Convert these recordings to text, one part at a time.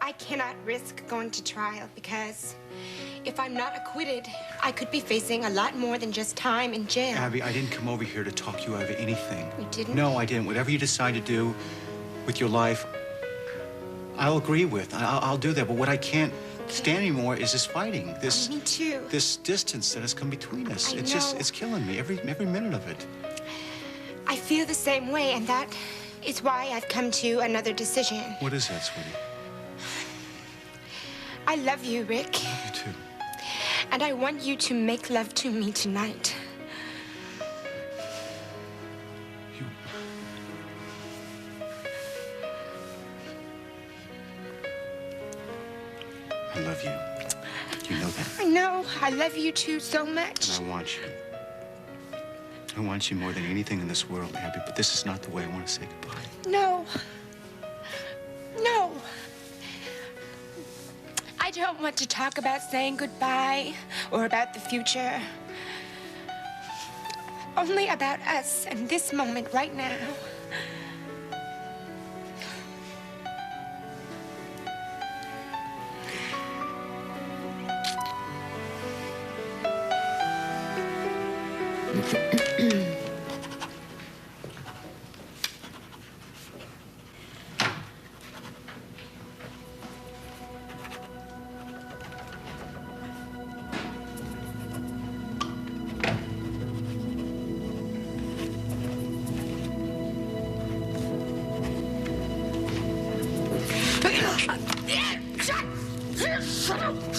I cannot risk going to trial because if I'm not acquitted, I could be facing a lot more than just time in jail. Abby, I didn't come over here to talk you out of anything. You didn't? No, I didn't. Whatever you decide to do with your life, I'll agree with. I'll do that. But what I can't stand anymore is this fighting. This. Me too. This distance that has come between us. I It's know. just, it's killing me. Every minute of it. I feel the same way, and that is why I've come to another decision. What is that, sweetie? I love you, Rick. I love you too. And I want you to make love to me tonight. You. I love you. You know that. I know. I love you too so much. And I want you. I want you more than anything in this world, Abby, but this is not the way I want to say goodbye. No. No. I don't want to talk about saying goodbye or about the future. Only about us and this moment right now.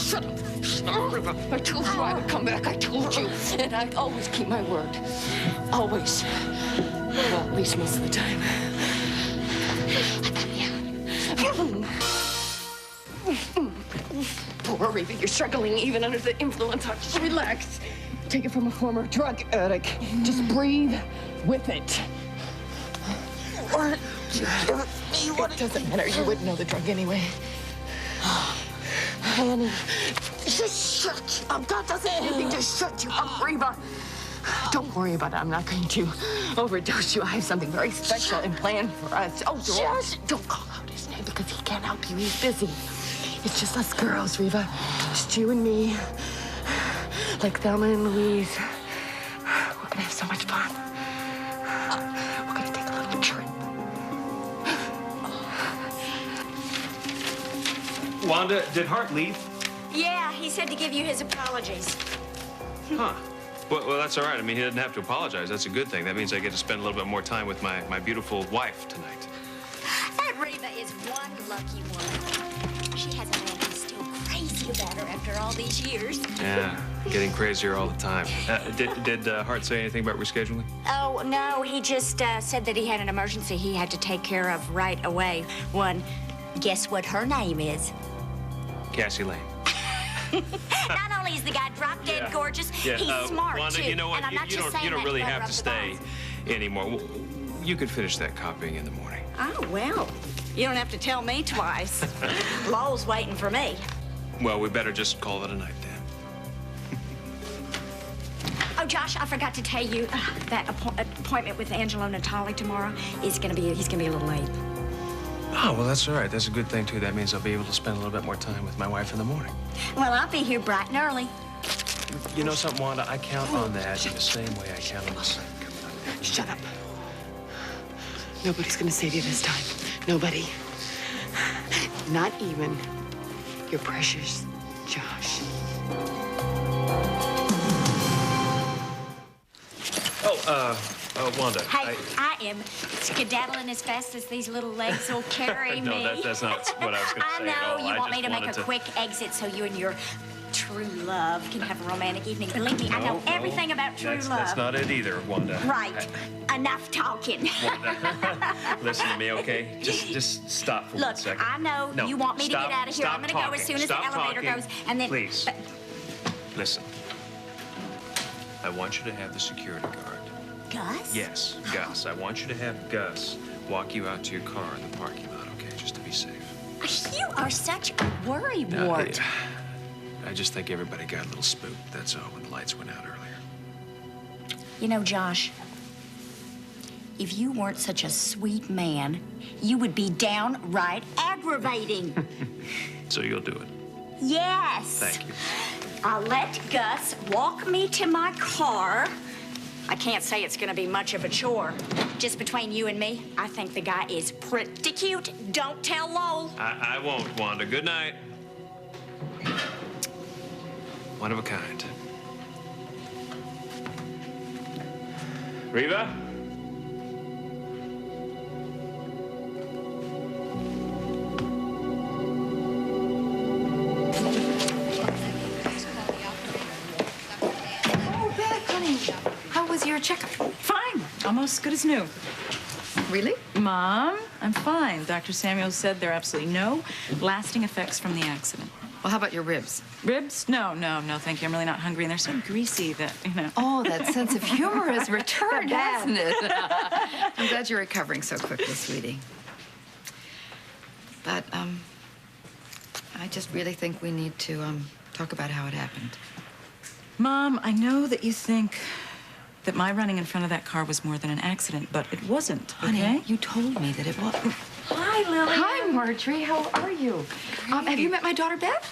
Shut up. River, I told you I would come back. I told you. And I always keep my word. Always. Well, at least most of the time. Poor Reva, you're struggling even under the influence. Just relax. Take it from a former drug addict. Just breathe with it. Or it doesn't matter. You wouldn't know the drug anyway. Annie, just shut up. God doesn't anything to shut you up, Reva. Don't worry about it. I'm not going to overdose you. I have something very special and planned for us. Oh, don't call out his name because he can't help you. He's busy. It's just us girls, Reva. Just you and me. Like Thelma and Louise. We're gonna have so much fun. We're gonna take a little trip. Wanda, did Hart leave? Yeah, he said to give you his apologies. Huh. Well, that's all right. I mean, he doesn't have to apologize. That's a good thing. That means I get to spend a little bit more time with my beautiful wife tonight. That Reva is one lucky woman. She has a man who's still crazy about her after all these years. Yeah, getting crazier all the time. Did Hart say anything about rescheduling? Oh, no, he just said that he had an emergency he had to take care of right away. Guess what her name is? Cassie Lane. Not only is the guy drop dead gorgeous, he's smart, Wanda, too. you know what? And I'm not You just saying don't that really to have rub to the stay bones. anymore. You could finish that copying in the morning. Oh, well, you don't have to tell me twice. Lowell's waiting for me. Well, we better just call it a night then. Oh, Josh, I forgot to tell you that appointment with Angelo Natali tomorrow he's gonna be a little late. Oh, well, that's all right. That's a good thing, too. That means I'll be able to spend a little bit more time with my wife in the morning. Well, I'll be here bright and early. You know something, Wanda? I count on that in the same way I count on the sun coming up. Shut up. Nobody's gonna save you this time. Nobody. Not even your precious Josh. Wanda. Hey, I am skedaddling as fast as these little legs will carry me. No, that's not what I was going to say at all. I know. You want me just to make wanted a quick exit so you and your true love can have a romantic evening. Believe me, I know everything about true love. That's not it either, Wanda. Right. Enough talking. Wanda, listen to me, okay? Just stop for 1 second. Look, I know you want me to get out of here. I'm going to go as soon as the elevator goes, and then... Please. Listen. I want you to have the security guard. Gus? Yes, Gus. I want you to have Gus walk you out to your car in the parking lot, okay? Just to be safe. You are such a worrywart. I just think everybody got a little spooked, that's all, when the lights went out earlier. You know, Josh, if you weren't such a sweet man, you would be downright aggravating. So you'll do it. Yes. Thank you. I'll let Gus walk me to my car. I can't say it's gonna be much of a chore. Just between you and me, I think the guy is pretty cute. Don't tell Lowell. I won't, Wanda. Good night. One of a kind. Reva? Oh, Beth, honey, how was your checkup? Fine. Almost good as new. Really? Mom, I'm fine. Dr. Samuels said there are absolutely no lasting effects from the accident. Well, how about your ribs? Ribs? No, thank you. I'm really not hungry, and they're so greasy that, you know. Oh, that sense of humor has returned, hasn't it? I'm glad you're recovering so quickly, sweetie. But, I just really think we need to, talk about how it happened. Mom, I know that you think that my running in front of that car was more than an accident, but it wasn't, okay? Honey, you told me that it was. Hi, Lily. Hi, Marjorie. How are you? Have you met my daughter, Beth?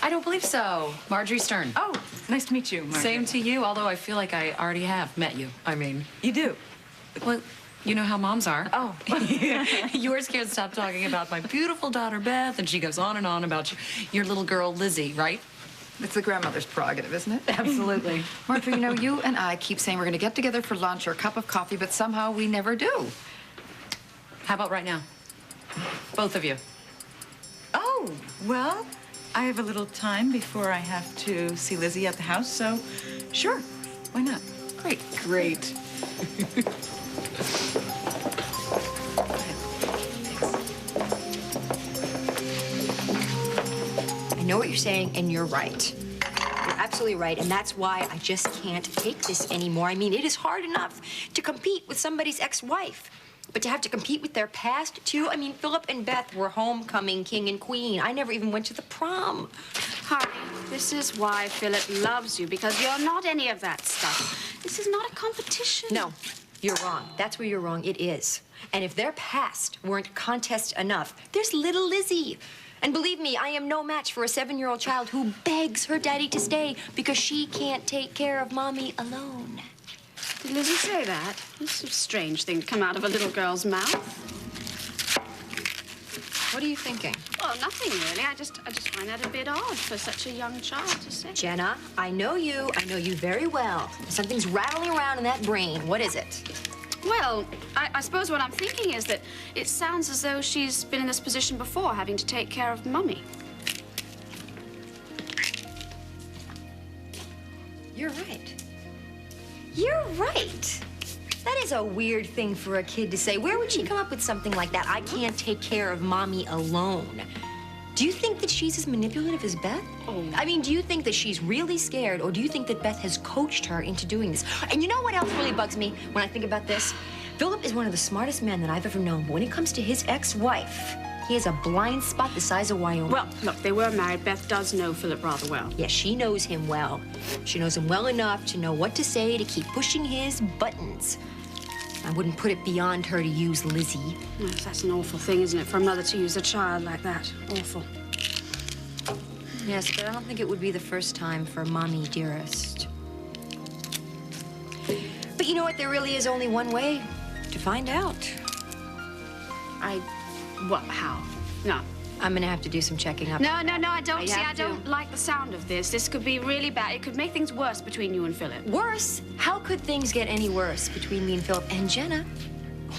I don't believe so. Marjorie Stern. Oh, nice to meet you, Margaret. Same to you, although I feel like I already have met you. I mean, You do? well, you know how moms are. Oh. Yours can't stop talking about my beautiful daughter, Beth, and she goes on and on about your little girl, Lizzie, right? It's the grandmother's prerogative, isn't it? Absolutely. Marjorie, you know, you and I keep saying we're going to get together for lunch or a cup of coffee, but somehow we never do. How about right now? Both of you. Oh, well, I have a little time before I have to see Lizzie at the house, so sure, why not? Great. Great. I know what you're saying, and you're right. You're absolutely right, and that's why I just can't take this anymore. I mean, it is hard enough to compete with somebody's ex-wife, but to have to compete with their past, too? I mean, Philip and Beth were homecoming king and queen. I never even went to the prom. Honey, this is why Philip loves you, because you're not any of that stuff. This is not a competition. No, you're wrong. That's where you're wrong. It is. And if their past weren't contest enough, there's little Lizzie. And believe me, I am no match for a 7-year-old child who begs her daddy to stay because she can't take care of mommy alone. Did Lizzie say that? It's a strange thing to come out of a little girl's mouth. What are you thinking? Well, nothing really. I just find that a bit odd for such a young child to say. Jenna, I know you. I know you very well. Something's rattling around in that brain. What is it? Well, I suppose what I'm thinking is that it sounds as though she's been in this position before, having to take care of Mummy. You're right. You're right. That is a weird thing for a kid to say. Where would she come up with something like that? I can't take care of mommy alone. Do you think that she's as manipulative as Beth? Oh. I mean, do you think that she's really scared, or do you think that Beth has coached her into doing this? And you know what else really bugs me when I think about this? Philip is one of the smartest men that I've ever known, but when it comes to his ex-wife, he has a blind spot the size of Wyoming. Well, look, they were married. Beth does know Philip rather well. Yes, she knows him well. She knows him well enough to know what to say to keep pushing his buttons. I wouldn't put it beyond her to use Lizzie. Yes, that's an awful thing, isn't it, for a mother to use a child like that? Awful. Yes, but I don't think it would be the first time for Mommy Dearest. But you know what? There really is only one way to find out. What? How? No. I'm gonna have to do some checking up. No, I don't. I See, have I don't like the sound of this. This could be really bad. It could make things worse between you and Philip. Worse? How could things get any worse between me and Philip and Jenna?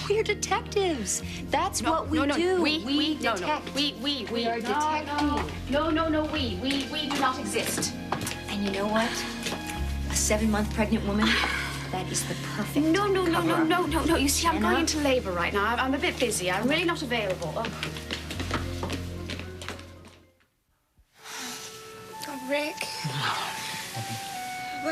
We're detectives. That's what we do. We detect. We are detectives. No, we do not exist. And you know what? A 7-month pregnant woman, that is the perfect No. cover-up. You see, I'm Jenna? going into labor right now. I'm a bit busy. I'm really not available. Oh. Oh, Rick.